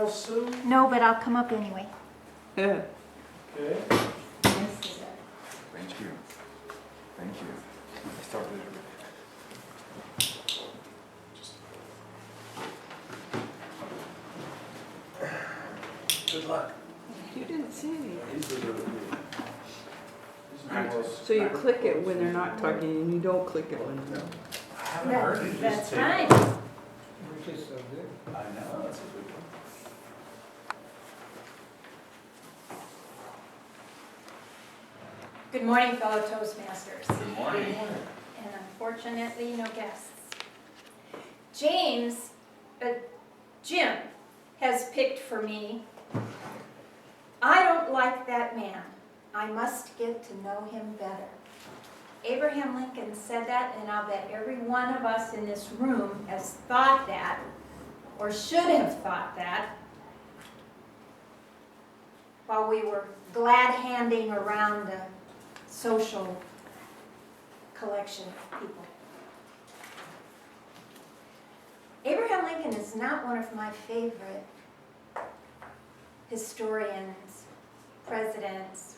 else, Sue? No, but I'll come up anyway. Okay. Thank you. Thank you. Start with Good luck. You didn't see any. These are the most- So you click it when they're not talking and you don't click it when they're. I haven't heard it. That's Just take- fine. Which is so good. I know, that's a good one. Good morning, fellow Toastmasters. Good morning. And unfortunately, no guests. Jim has picked for me. I don't like that man. I must get to know him better. Abraham Lincoln said that, and I'll bet every one of us in this room has thought that, or should have thought that, while we were glad-handing around the social collection of people. Abraham Lincoln is not one of my favorite historians, presidents.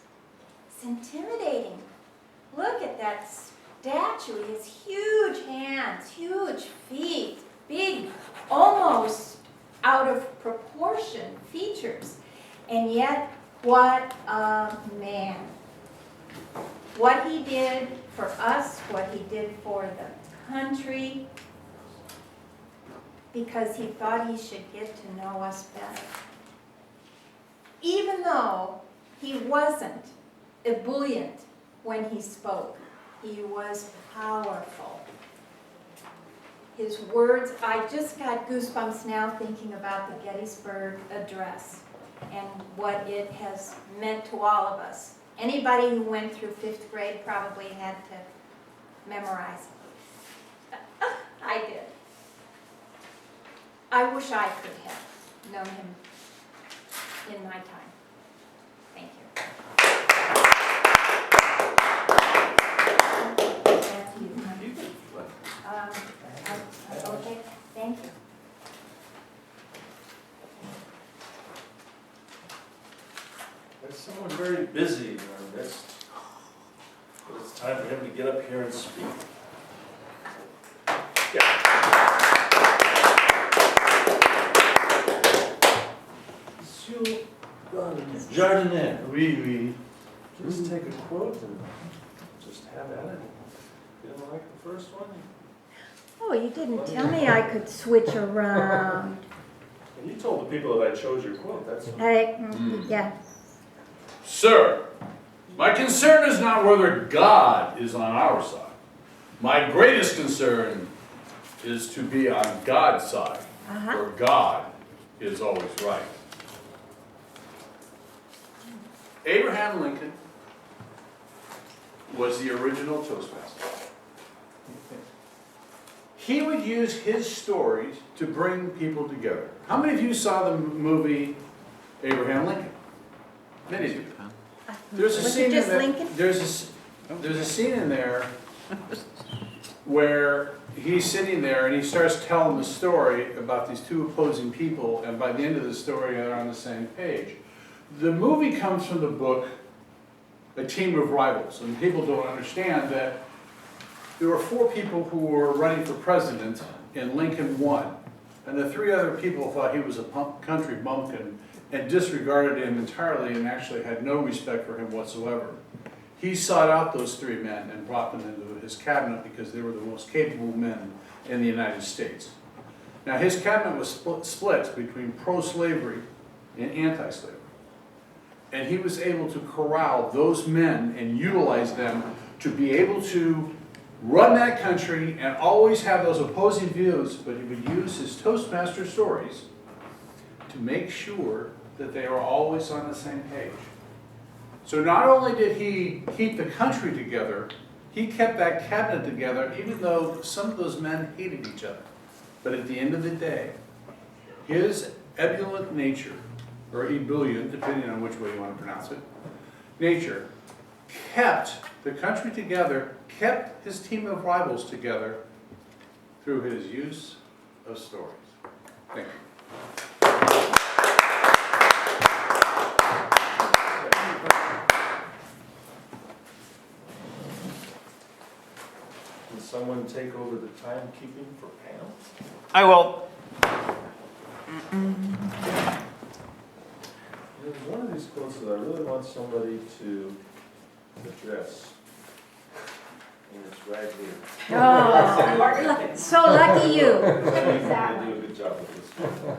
It's intimidating. Look at that statue. He has huge hands, huge feet, big, almost out of proportion features. And yet, what a man. What he did for us, what he did for the country, because he thought he should get to know us better. Even though he wasn't ebullient when he spoke, he was powerful. His words, I just got goosebumps now thinking about the Gettysburg Address and what it has meant to all of us. Anybody who went through 5th grade probably had to memorize it. I did. I wish I could have known him in my time. Thank you. That's you, huh? You did what? Okay, thank you. There's someone very busy in our midst. But it's time for him to get up here and speak. Monsieur Jardinier, oui. Just take a quote and just have at it. You don't like the first one? Oh, you didn't tell me I could switch around. And you told the people that I chose your quote, that's. Yeah. Sir, my concern is not whether God is on our side. My greatest concern is to be on God's side, for God is always right. Abraham Lincoln was the original Toastmaster. He would use his stories to bring people together. How many of you saw the movie Abraham Lincoln? Many of you. There's a Was scene it just in Lincoln? there's a scene in there where he's sitting there and he starts telling the story about these two opposing people, and by the end of the story they're on the same page. The movie comes from the book A Team of Rivals, and people don't understand that there were 4 people who were running for president and Lincoln won, and the 3 other people thought he was a country bumpkin and disregarded him entirely and actually had no respect for him whatsoever. He sought out those 3 men and brought them into his cabinet because they were the most capable men in the United States. Now his cabinet was split between pro-slavery and anti-slavery. And he was able to corral those men and utilize them to be able to run that country and always have those opposing views, but he would use his Toastmaster stories to make sure that they are always on the same page. So not only did he keep the country together, he kept that cabinet together even though some of those men hated each other. But at the end of the day, his ebullient nature, or ebullient, depending on which way you want to pronounce it, nature kept the country together, kept his team of rivals together through his use of stories. Thank you. housekeeping for Pam? I will. There's one of these quotes that I really want somebody to address. And it's right here. Oh, so lucky you. I do a good job with this one.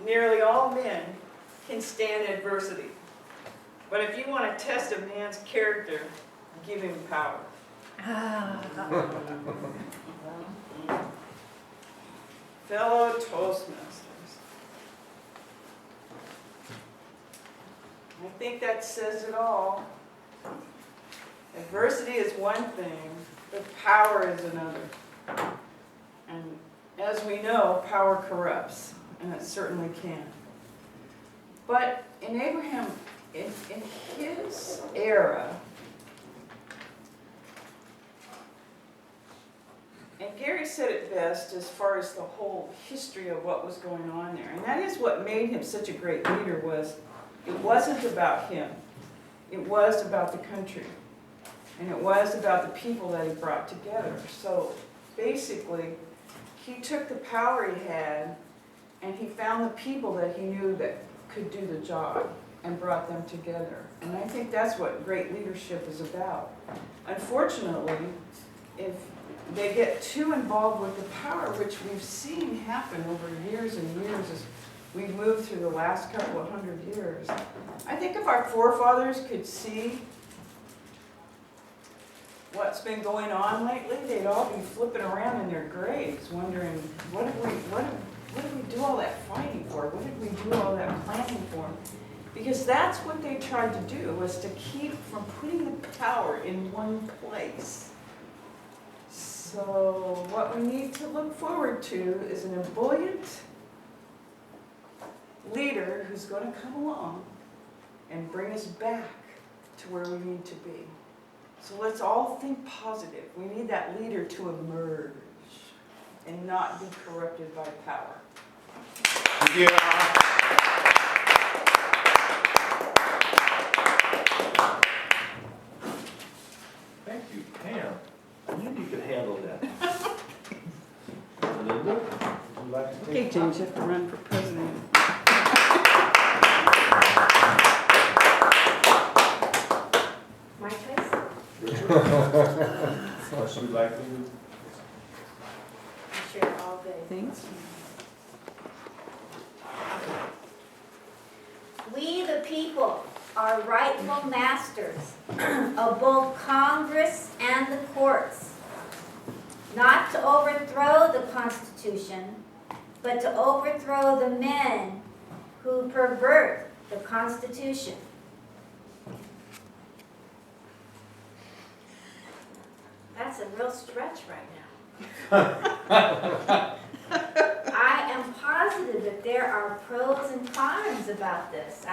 Nearly all men can stand adversity. But if you want to test a man's character, give him power. Fellow Toastmasters. I think that says it all. Adversity is one thing, but power is another. And as we know, power corrupts, and it certainly can. But in Abraham, in his era, and Gary said it best as far as the whole history of what was going on there, and that is what made him such a great leader was, it wasn't about him. It was about the country. And it was about the people that he brought together. So basically, he took the power he had and he found the people that he knew that could do the job and brought them together. And I think that's what great leadership is about. Unfortunately, if they get too involved with the power, which we've seen happen over years and years as we've moved through the last couple of 100 years, I think if our forefathers could see what's been going on lately, they'd all be flipping around in their graves, wondering, what did we do all that fighting for? What did we do all that planning for? Because that's what they tried to do, was to keep from putting the power in one place. So what we need to look forward to is an ebullient leader who's going to come along and bring us back to where we need to be. So let's all think positive. We need that leader to emerge and not be corrupted by power. Yeah. Thank you, Pam. I knew you could handle that. Arlinda, would you like to Okay, take? James, you have to run for president. My choice? Unless you'd like to. I'm sure all good. Thanks. We, the people, are rightful masters of both Congress and the courts, not to overthrow the Constitution, but to overthrow the men who pervert the Constitution. That's a real stretch right now. I am positive that there are pros and cons about this.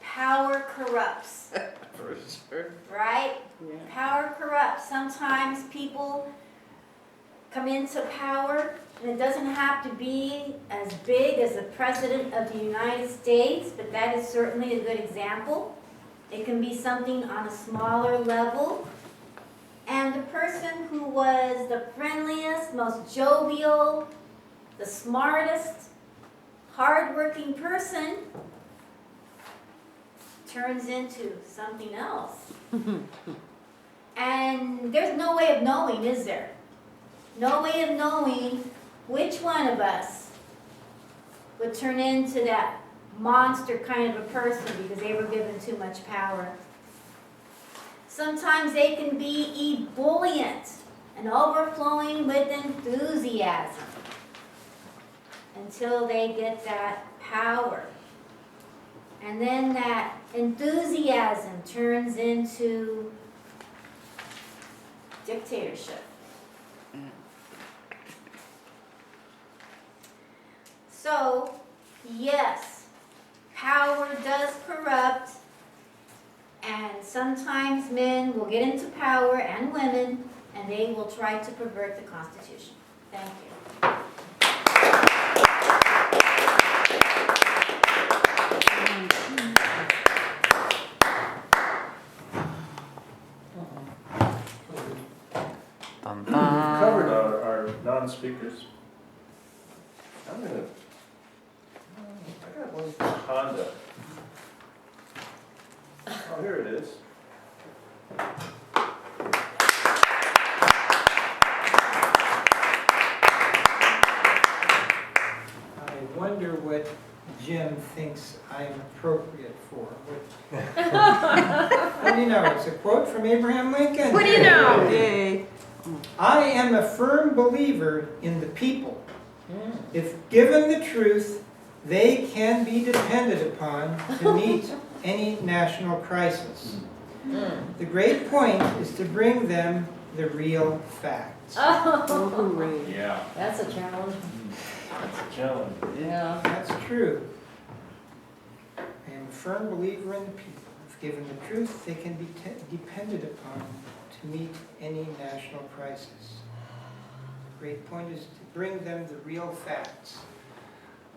Power corrupts, For sure. right? Yeah. Power corrupts. Sometimes people come into power, and it doesn't have to be as big as the President of the United States, but that is certainly a good example. It can be something on a smaller level. And the person who was the friendliest, most jovial, the smartest, hardworking person turns into something else. And there's no way of knowing, is there? No way of knowing which one of us would turn into that monster kind of a person because they were given too much power. Sometimes they can be ebullient and overflowing with enthusiasm until they get that power. And then that enthusiasm turns into dictatorship. So, yes, power does corrupt, and sometimes men will get into power, and women, and they will try to pervert the Constitution. Thank you. Dun, We've dun. covered our non-speakers. I'm gonna, I got one from Honda. Oh, here it is. I wonder what Jim thinks I'm appropriate for. What do you know? It's a quote from Abraham Lincoln. What do you know? Yay. I am a firm believer in the people. If given the truth, they can be depended upon to meet any national crisis. The great point is to bring them the real facts. Oh, Hooray. Yeah. That's a challenge. That's a challenge. Yeah. That's true. I am a firm believer in the people. If given the truth, they can be depended upon to meet any national crisis. The great point is to bring them the real facts.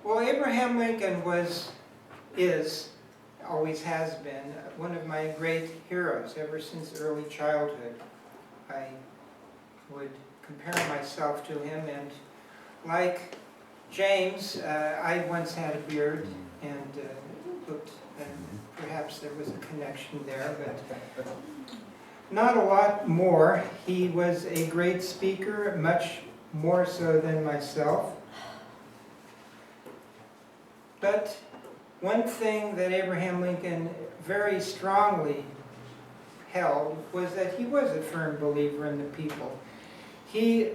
Well, Abraham Lincoln always has been, one of my great heroes ever since early childhood. I would compare myself to him, and like James, I once had a beard and looked, and perhaps there was a connection there, but not a lot more. He was a great speaker, much more so than myself. But one thing that Abraham Lincoln very strongly held was that he was a firm believer in the people. He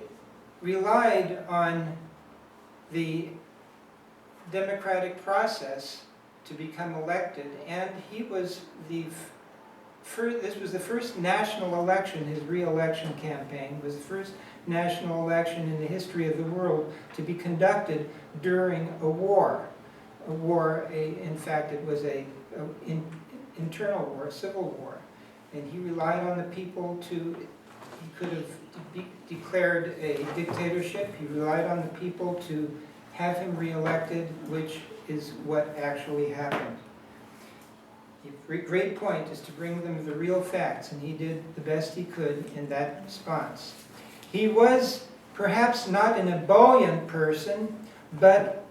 relied on the democratic process to become elected, and he was this was the first national election. His re-election campaign was the first national election in the history of the world to be conducted during a war. In fact, it was an internal war, a civil war. And he relied on the people he could have declared a dictatorship. He relied on the people to have him re-elected, which is what actually happened. The great point is to bring them the real facts, and he did the best he could in that response. He was perhaps not an ebullient person, but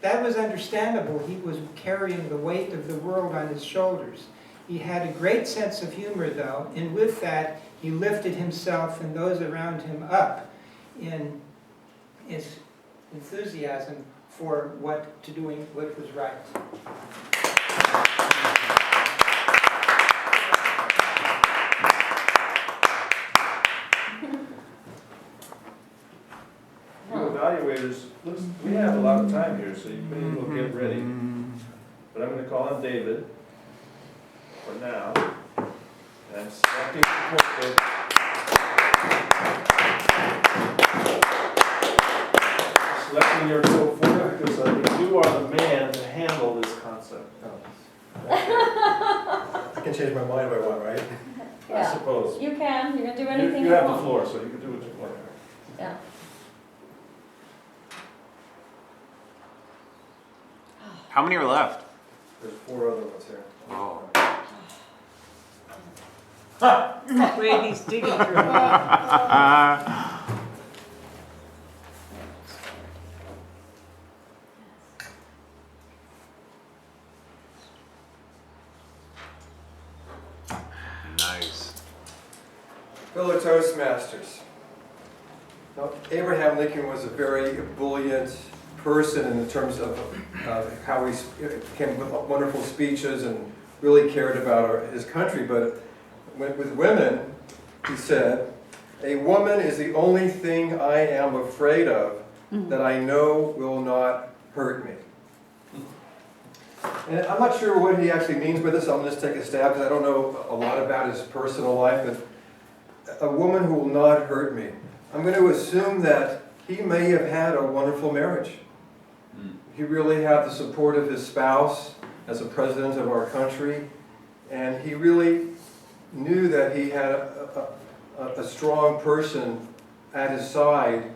that was understandable. He was carrying the weight of the world on his shoulders. He had a great sense of humor, though, and with that, he lifted himself and those around him up in his enthusiasm for doing what was right. You evaluators, we have a lot of time here, so you may as well get ready. But I'm going to call on David for now. And I'm selecting the quote. Selecting your quote for you because I think you are the man to handle this concept. I can change my mind if I want, right? I Yeah. suppose. You can. You can do You anything you have the want. floor, so you can do what you want. Yeah. How many are left? There's 4 other ones here. Oh. Wait, he's digging through it. Nice. Fellow Toastmasters. Now, Abraham Lincoln was a very ebullient person in terms of how he came with wonderful speeches and really cared about his country. But with women, he said, "A woman is the only thing I am afraid of that I know will not hurt me." And I'm not sure what he actually means by this. I'm going to just take a stab because I don't know a lot about his personal life. But a woman who will not hurt me. I'm going to assume that he may have had a wonderful marriage. He really had the support of his spouse as a president of our country. And he really knew that he had a strong person at his side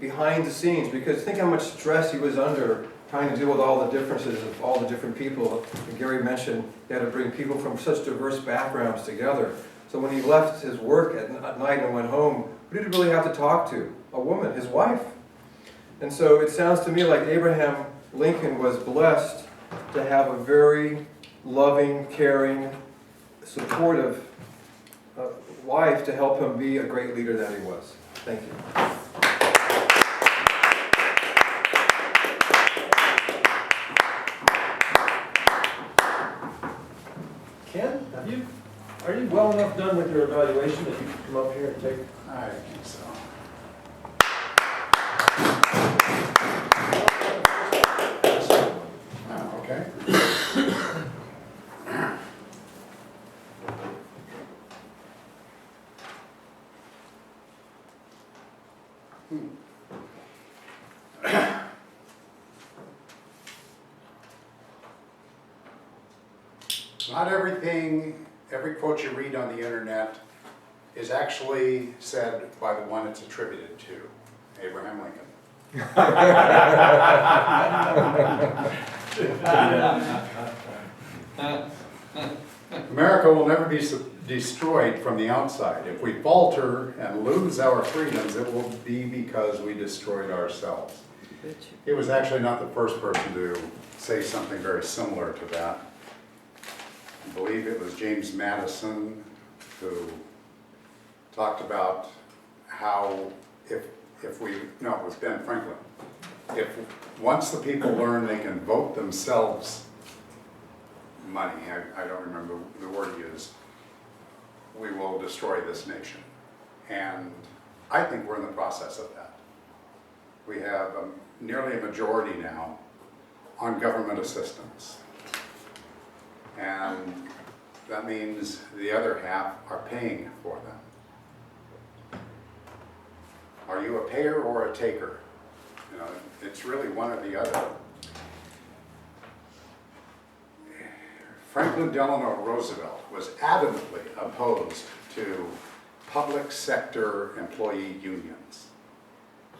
behind the scenes, because think how much stress he was under trying to deal with all the differences of all the different people. And Gary mentioned he had to bring people from such diverse backgrounds together. So when he left his work at night and went home, who did he really have to talk to? A woman, his wife. And so it sounds to me like Abraham Lincoln was blessed to have a very loving, caring, supportive wife to help him be a great leader that he was. Thank you. Ken, are you well enough done with your evaluation that you can come up here and take? I think so. Okay. Not everything, every quote you read on the internet is actually said by the one it's attributed to, Abraham Lincoln. America will never be destroyed from the outside. If we falter and lose our freedoms, it will be because we destroyed ourselves. He was actually not the first person to say something very similar to that. I believe it was James Madison who talked about how it was Ben Franklin. If once the people learn they can vote themselves money, I don't remember the word he used, we will destroy this nation. And I think we're in the process of that. We have nearly a majority now on government assistance. And that means the other half are paying for them. Are you a payer or a taker? You know, it's really one or the other. Franklin Delano Roosevelt was adamantly opposed to public sector employee unions.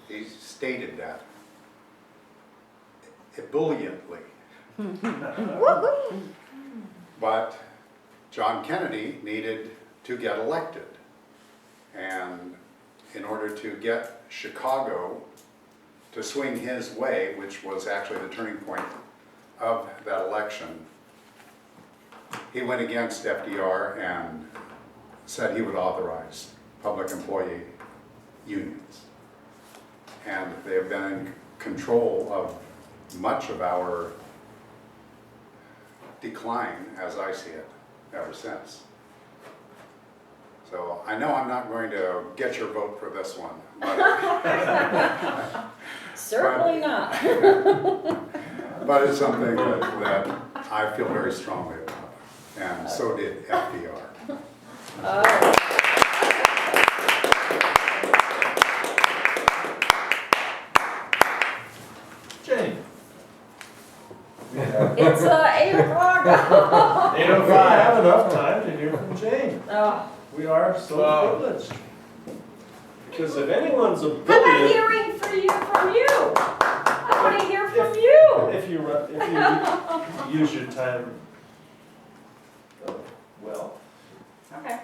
He stated that ebulliently. But John Kennedy needed to get elected. And in order to get Chicago to swing his way, which was actually the turning point of that election, he went against FDR and said he would authorize public employee unions. And they have been in control of much of our decline, as I see it, ever since. So I know I'm not going to get your vote for this one. But Certainly not. but it's something that I feel very strongly about, and so did FDR. Oh. Jane. It's 8 o'clock. 8:05. We have enough time to hear from Jane. Oh. We are so privileged. Because if anyone's a I'm not brilliant, hearing from you. I want to hear from you. if you use your time well, Okay.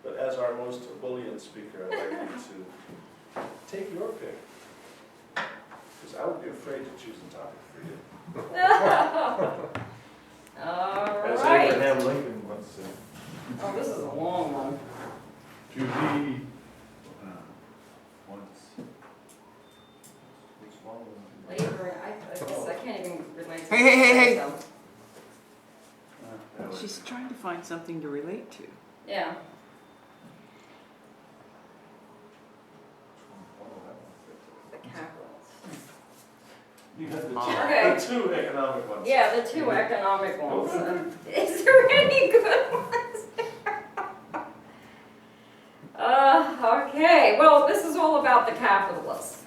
but as our most ebullient speaker, I'd like you to take your pick. Because I would be afraid to choose a topic for you. All As right. Abraham Lincoln once said. Oh, this is a long one. To be once. Which one was it? Labor, I guess I can't even relate to Hey. so. She's trying to find something to relate to. Yeah. The capitals. You had Okay. the two economic ones. Yeah, the two economic ones. Is there any good ones? Okay, well, this is all about the capitalists.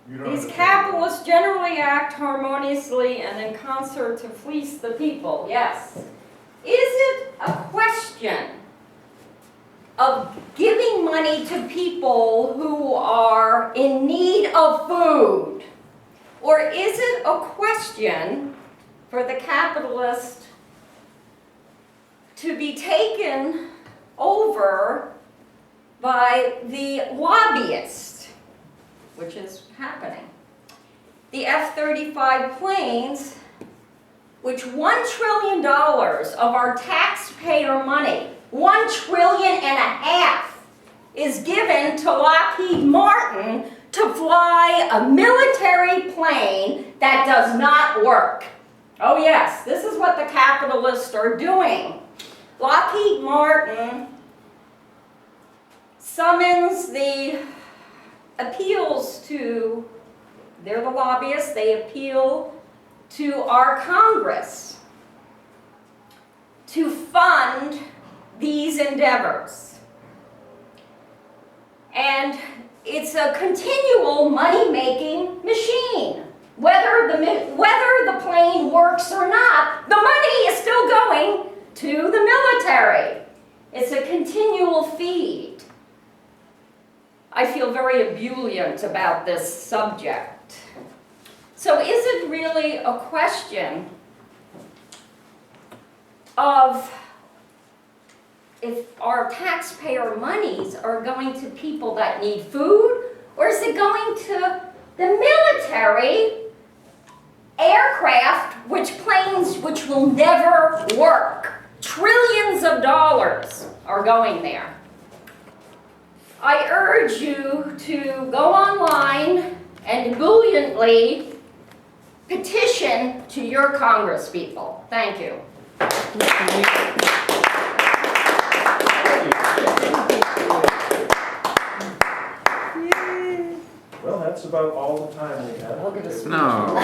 You don't These understand. capitalists generally act harmoniously and in concert to fleece the people, yes. Is it a question of giving money to people who are in need of food? Or is it a question for the capitalist to be taken over by the lobbyists, which is happening? The F-35 planes, which $1 trillion of our taxpayer money, $1.5 trillion, is given to Lockheed Martin to fly a military plane that does not work. Oh yes, this is what the capitalists are doing. Lockheed Martin summons the appeals to, they're the lobbyists, they appeal to our Congress to fund these endeavors. And it's a continual money-making machine. Whether the plane works or not, the money is still going to the military. It's a continual feed. I feel very ebullient about this subject. So is it really a question of if our taxpayer monies are going to people that need food, or is it going to the military aircraft, planes which will never work? Trillions of dollars are going there. I urge you to go online and ebulliently petition to your congresspeople. Thank you. Well, that's about all the time we have. No.